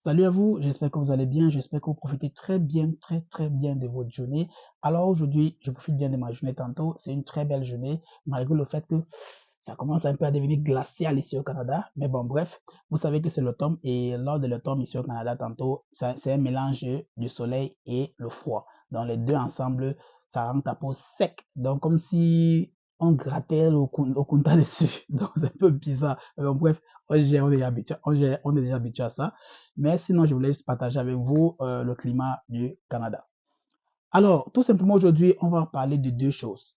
Salut à vous, j'espère que vous allez bien, j'espère que vous profitez très bien, très bien de votre journée. Alors aujourd'hui, je profite bien de ma journée tantôt, c'est une très belle journée, malgré le fait que ça commence un peu à devenir glacial ici au Canada. Mais bon, bref, vous savez que c'est l'automne et lors de l'automne ici au Canada tantôt, c'est un mélange du soleil et le froid. Donc les deux ensemble, ça rend ta peau sec. Donc comme si on grattait au kunta dessus. Donc c'est un peu bizarre. Mais bon, bref, on est habitué, on est déjà habitué à ça. Mais sinon, je voulais juste partager avec vous le climat du Canada. Alors, tout simplement aujourd'hui, on va parler de deux choses.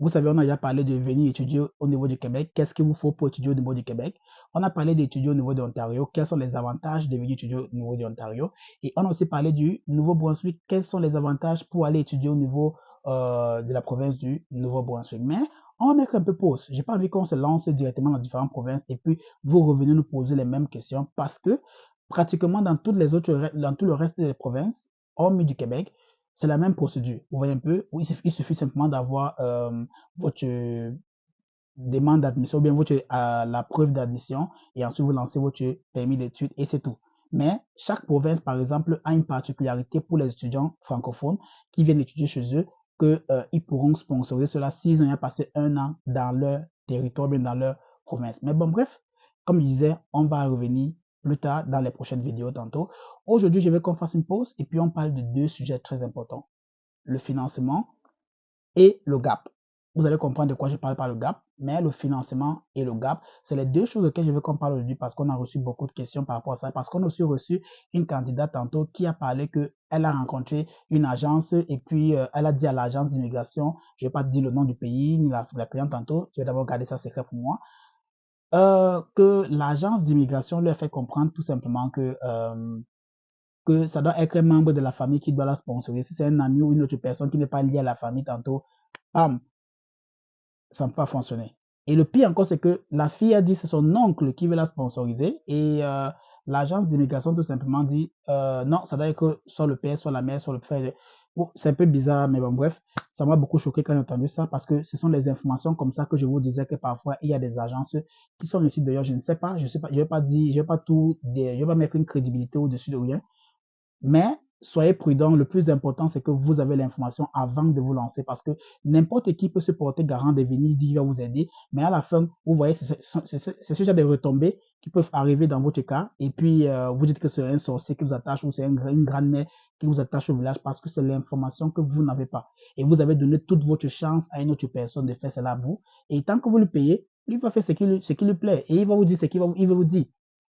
Vous savez, on a déjà parlé de venir étudier au niveau du Québec. Qu'est-ce qu'il vous faut pour étudier au niveau du Québec? On a parlé d'étudier au niveau de l'Ontario. Quels sont les avantages de venir étudier au niveau de l'Ontario? Et on a aussi parlé du Nouveau-Brunswick. Quels sont les avantages pour aller étudier au niveau de la province du Nouveau-Brunswick? Mais on va mettre un peu pause. J'ai pas envie qu'on se lance directement dans différentes provinces et puis vous revenez nous poser les mêmes questions parce que pratiquement dans toutes les autres, dans tout le reste des provinces, hormis du Québec, c'est la même procédure. Vous voyez un peu, il suffit simplement d'avoir votre demande d'admission ou bien votre, la preuve d'admission et ensuite vous lancez votre permis d'études et c'est tout. Mais chaque province, par exemple, a une particularité pour les étudiants francophones qui viennent étudier chez eux qu'ils pourront sponsoriser cela s'ils ont passé un an dans leur territoire, bien dans leur province. Mais bon, bref, comme je disais, on va revenir plus tard dans les prochaines vidéos tantôt. Aujourd'hui, je vais qu'on fasse une pause et puis on parle de deux sujets très importants, le financement et le gap. Vous allez comprendre de quoi je parle par le gap, mais le financement et le gap, c'est les deux choses auxquelles je veux qu'on parle aujourd'hui parce qu'on a reçu beaucoup de questions par rapport à ça, parce qu'on a aussi reçu une candidate tantôt qui a parlé qu'elle a rencontré une agence et puis elle a dit à l'agence d'immigration, je ne vais pas dire le nom du pays ni la cliente tantôt, je vais d'abord garder ça secret pour moi, que l'agence d'immigration lui a fait comprendre tout simplement que ça doit être un membre de la famille qui doit la sponsoriser. Si c'est un ami ou une autre personne qui n'est pas liée à la famille tantôt, bam, ça ne peut pas fonctionner. Et le pire encore, c'est que la fille a dit que c'est son oncle qui veut la sponsoriser et l'agence d'immigration tout simplement dit non, ça doit être soit le père, soit la mère, soit le frère. Bon, c'est un peu bizarre, mais bon, bref, ça m'a beaucoup choqué quand j'ai entendu ça parce que ce sont des informations comme ça que je vous disais que parfois il y a des agences qui sont ici d'ailleurs, je ne sais pas, je sais pas, je vais pas dire, je vais pas tout, je vais pas mettre une crédibilité au-dessus de rien, mais soyez prudents, le plus important, c'est que vous avez l'information avant de vous lancer parce que n'importe qui peut se porter garant de venir dire qu'il va vous aider, mais à la fin, vous voyez, c'est ce genre de retombées qui peuvent arriver dans votre cas et puis vous dites que c'est un sorcier qui vous attache ou c'est une grand-mère qui vous attache au village parce que c'est l'information que vous n'avez pas. Et vous avez donné toute votre chance à une autre personne de faire cela à vous. Et tant que vous le payez, lui va faire ce qui lui plaît et il va vous dire ce qu'il va, il va vous dire.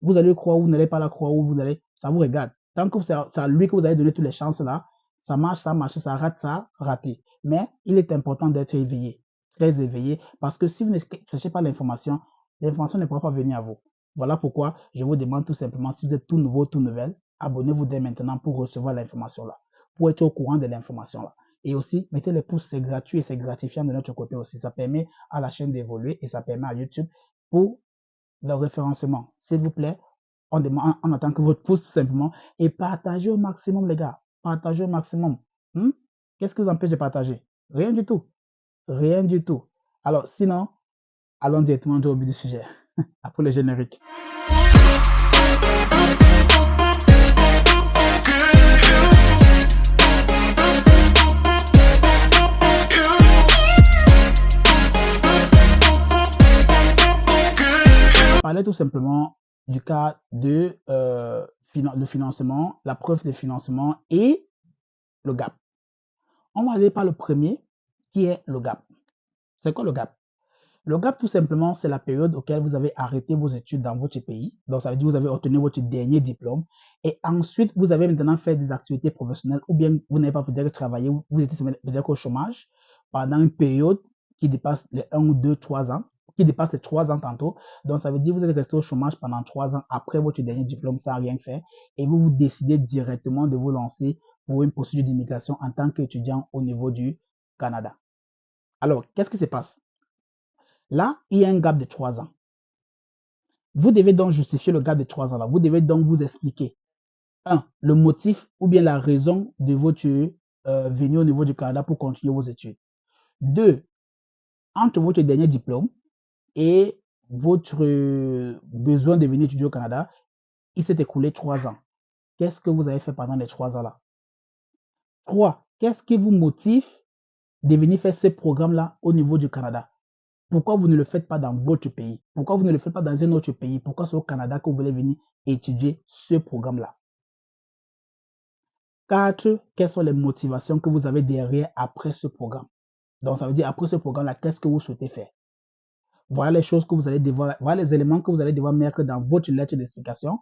Vous allez croire ou vous n'allez pas la croire ou vous allez, ça vous regarde. Tant que c'est à lui que vous avez donné toutes les chances là, ça marche, ça rate, ça raté. Mais il est important d'être éveillé, très éveillé, parce que si vous ne cherchez pas l'information ne pourra pas venir à vous. Voilà pourquoi je vous demande tout simplement, si vous êtes tout nouveau, tout nouvelle, abonnez-vous dès maintenant pour recevoir l'information là, pour être au courant de l'information là. Et aussi, mettez les pouces, c'est gratuit et c'est gratifiant de notre côté aussi. Ça permet à la chaîne d'évoluer et ça permet à YouTube pour le référencement. S'il vous plaît, on attend que votre pouce tout simplement et partagez au maximum, les gars. Partagez au maximum. Qu'est-ce qui vous empêche de partager? Rien du tout. Rien du tout. Alors, sinon, allons directement au but du sujet. Après le générique. Parler tout simplement du cas de le financement, la preuve de financement et le gap. On va aller par le premier qui est le gap. C'est quoi le gap? Le gap, tout simplement, c'est la période auquel vous avez arrêté vos études dans votre pays. Donc, ça veut dire que vous avez obtenu votre dernier diplôme. Et ensuite, vous avez maintenant fait des activités professionnelles ou bien vous n'avez pas peut-être travaillé, vous étiez peut-être au chômage pendant une période qui dépasse les 1 ou 2, 3 ans, qui dépasse les 3 ans tantôt. Donc, ça veut dire que vous êtes resté au chômage pendant 3 ans après votre dernier diplôme sans rien faire et vous décidez directement de vous lancer pour une procédure d'immigration en tant qu'étudiant au niveau du Canada. Alors, qu'est-ce qui se passe? Là, il y a un gap de 3 ans. Vous devez donc justifier le gap de 3 ans là. Vous devez donc vous expliquer. Le motif ou bien la raison de votre venue au niveau du Canada pour continuer vos études. 2, entre votre dernier diplôme et votre besoin de venir étudier au Canada, il s'est écoulé 3 ans. qu'est-ce que vous avez fait pendant les 3 ans là? 3, qu'est-ce qui vous motive de venir faire ce programme-là au niveau du Canada? Pourquoi vous ne le faites pas dans votre pays? Pourquoi vous ne le faites pas dans un autre pays? Pourquoi c'est au Canada que vous voulez venir étudier ce programme-là? 4, quelles sont les motivations que vous avez derrière après ce programme? Donc, ça veut dire après ce programme-là, qu'est-ce que vous souhaitez faire? Voilà les choses que vous allez devoir, voilà les éléments que vous allez devoir mettre dans votre lettre d'explication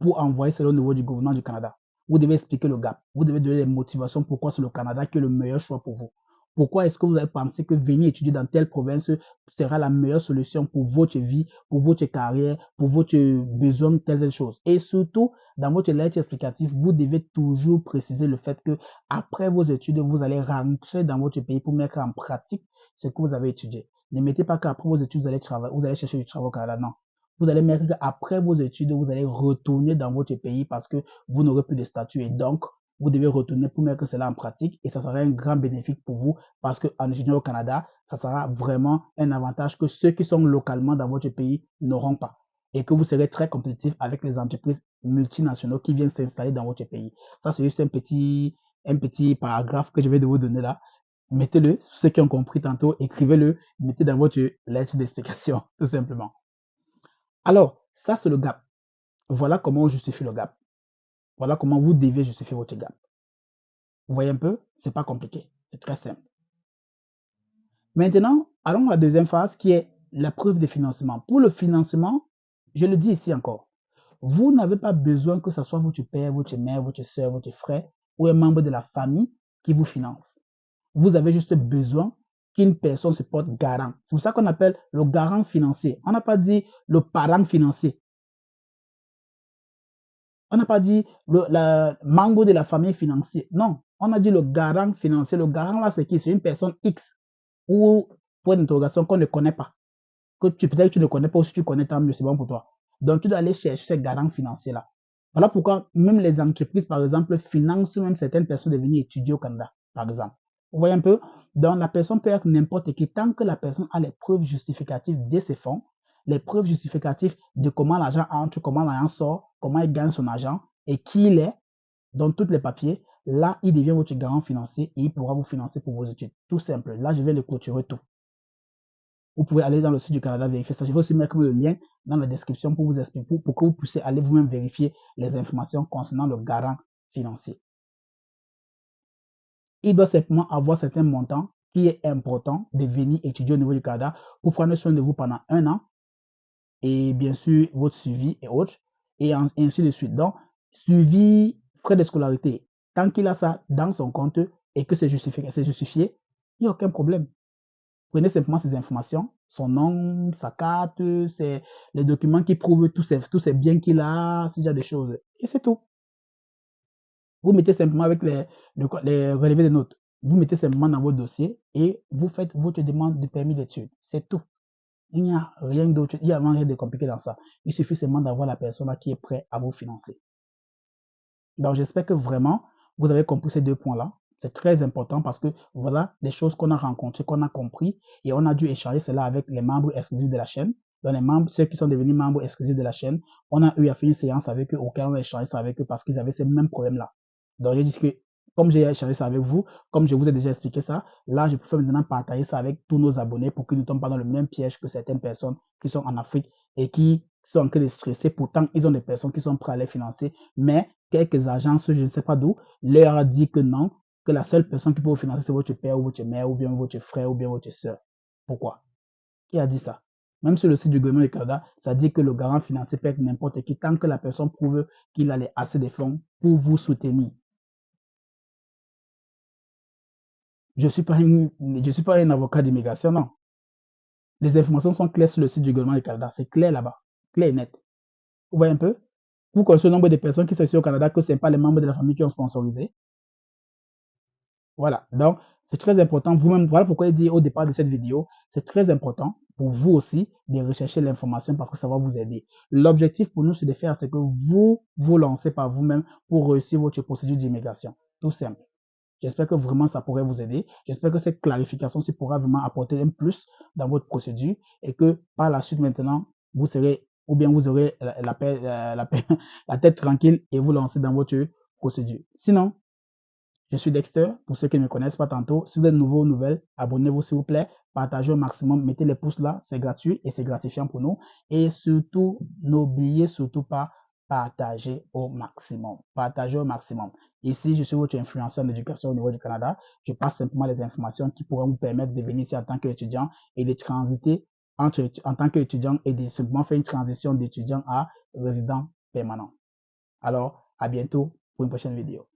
pour envoyer cela au niveau du gouvernement du Canada. Vous devez expliquer le gap. Vous devez donner les motivations pourquoi c'est le Canada qui est le meilleur choix pour vous. Pourquoi est-ce que vous avez pensé que venir étudier dans telle province sera la meilleure solution pour votre vie, pour votre carrière, pour votre besoin de telle chose. Et surtout, dans votre lettre explicative, vous devez toujours préciser le fait que après vos études, vous allez rentrer dans votre pays pour mettre en pratique ce que vous avez étudié. Ne mettez pas qu'après vos études, vous allez travailler, vous allez chercher du travail au Canada. Non. Vous allez mettre qu'après vos études, vous allez retourner dans votre pays parce que vous n'aurez plus de statut et donc vous devez retourner pour mettre cela en pratique et ça sera un grand bénéfice pour vous parce qu'en étudiant au Canada, ça sera vraiment un avantage que ceux qui sont localement dans votre pays n'auront pas et que vous serez très compétitif avec les entreprises multinationales qui viennent s'installer dans votre pays. Ça, c'est juste un petit paragraphe que je vais vous donner là. Mettez-le, ceux qui ont compris tantôt, écrivez-le, mettez dans votre lettre d'explication, tout simplement. Alors, ça, c'est le gap. Voilà comment on justifie le gap. Voilà comment vous devez justifier votre gap. Vous voyez un peu? C'est pas compliqué. C'est très simple. Maintenant, allons à la deuxième phase qui est la preuve de financement. Pour le financement, je le dis ici encore, vous n'avez pas besoin que ce soit votre père, votre mère, votre soeur, votre frère ou un membre de la famille qui vous finance. Vous avez juste besoin qu'une personne se porte garant. C'est pour ça qu'on appelle le garant financier. On n'a pas dit le parent financier. On n'a pas dit le membre de la famille financier. Non, on a dit le garant financier. Le garant là, c'est qui? C'est une personne X ou point d'interrogation qu'on ne connaît pas. Que peut-être que tu ne connais pas ou si tu connais, tant mieux, c'est bon pour toi. Donc, tu dois aller chercher ces garants financiers-là. Voilà pourquoi même les entreprises, par exemple, financent même certaines personnes de venir étudier au Canada, par exemple. Vous voyez un peu? Donc, la personne peut être n'importe qui tant que la personne a les preuves justificatives de ses fonds, les preuves justificatives de comment l'argent entre, comment l'argent sort, comment il gagne son argent et qui il est, dans tous les papiers, là, il devient votre garant financier et il pourra vous financer pour vos études. Tout simple. Là, je vais le clôturer tout. Vous pouvez aller dans le site du Canada vérifier ça. Je vais aussi mettre le lien dans la description pour vous expliquer, pour que vous puissiez aller vous-même vérifier les informations concernant le garant financier. Il doit simplement avoir certains montants qui est important de venir étudier au niveau du Canada pour prendre soin de vous pendant 1 an et bien sûr votre suivi et autres et ainsi de suite. Donc, suivi, frais de scolarité, tant qu'il a ça dans son compte et que c'est justifié, il n'y a aucun problème. Prenez simplement ces informations, son nom, sa carte, les documents qui prouvent tous ces biens qu'il a, ce genre de choses. Et c'est tout. Vous mettez simplement avec les relevés de notes. Vous mettez simplement dans votre dossier et vous faites votre demande de permis d'études. C'est tout. Il n'y a rien d'autre, il n'y a rien de compliqué dans ça. Il suffit seulement d'avoir la personne qui est prête à vous financer. Donc, j'espère que vraiment, vous avez compris ces 2 points-là. C'est très important parce que voilà les choses qu'on a rencontrées, qu'on a compris et on a dû échanger cela avec les membres exclusifs de la chaîne. Donc, les membres, ceux qui sont devenus membres exclusifs de la chaîne, on a eu à faire une séance avec eux auquel on a échangé ça avec eux parce qu'ils avaient ces mêmes problèmes-là. Donc, j'ai dit que comme j'ai échangé ça avec vous, comme je vous ai déjà expliqué ça, là, je peux maintenant partager ça avec tous nos abonnés pour qu'ils ne tombent pas dans le même piège que certaines personnes qui sont en Afrique et qui sont en train de stresser. Pourtant, ils ont des personnes qui sont prêtes à les financer, mais quelques agences, je ne sais pas d'où, leur a dit que non, que la seule personne qui peut vous financer, c'est votre père ou votre mère, ou bien votre frère, ou bien votre soeur. Pourquoi? Qui a dit ça? Même sur le site du gouvernement du Canada, ça dit que le garant financier peut être n'importe qui, tant que la personne prouve qu'il a assez de fonds pour vous soutenir. Je ne suis pas un avocat d'immigration, non. Les informations sont claires sur le site du gouvernement du Canada. C'est clair là-bas. Clair et net. Vous voyez un peu? Vous connaissez le nombre de personnes qui sont ici au Canada que ce n'est pas les membres de la famille qui ont sponsorisé. Voilà. Donc, c'est très important. Vous-même, voilà pourquoi je dis au départ de cette vidéo, c'est très important pour vous aussi de rechercher l'information parce que ça va vous aider. L'objectif pour nous, c'est de faire ce que vous vous lancez par vous-même pour réussir votre procédure d'immigration. Tout simple. J'espère que vraiment ça pourrait vous aider. J'espère que cette clarification pourra vraiment apporter un plus dans votre procédure et que par la suite maintenant, vous serez ou bien vous aurez la tête tranquille et vous lancez dans votre procédure. Sinon, je suis Dexter, pour ceux qui ne me connaissent pas tantôt. Si vous êtes nouveau ou nouvelle, abonnez-vous s'il vous plaît, partagez au maximum, mettez les pouces là, c'est gratuit et c'est gratifiant pour nous. Et surtout, n'oubliez surtout pas, partager au maximum. Partagez au maximum. Ici, je suis votre influenceur en éducation au niveau du Canada. Je passe simplement les informations qui pourront vous permettre de venir ici en tant qu'étudiant et de transiter en tant qu'étudiant et de simplement faire une transition d'étudiant à résident permanent. Alors, à bientôt pour une prochaine vidéo.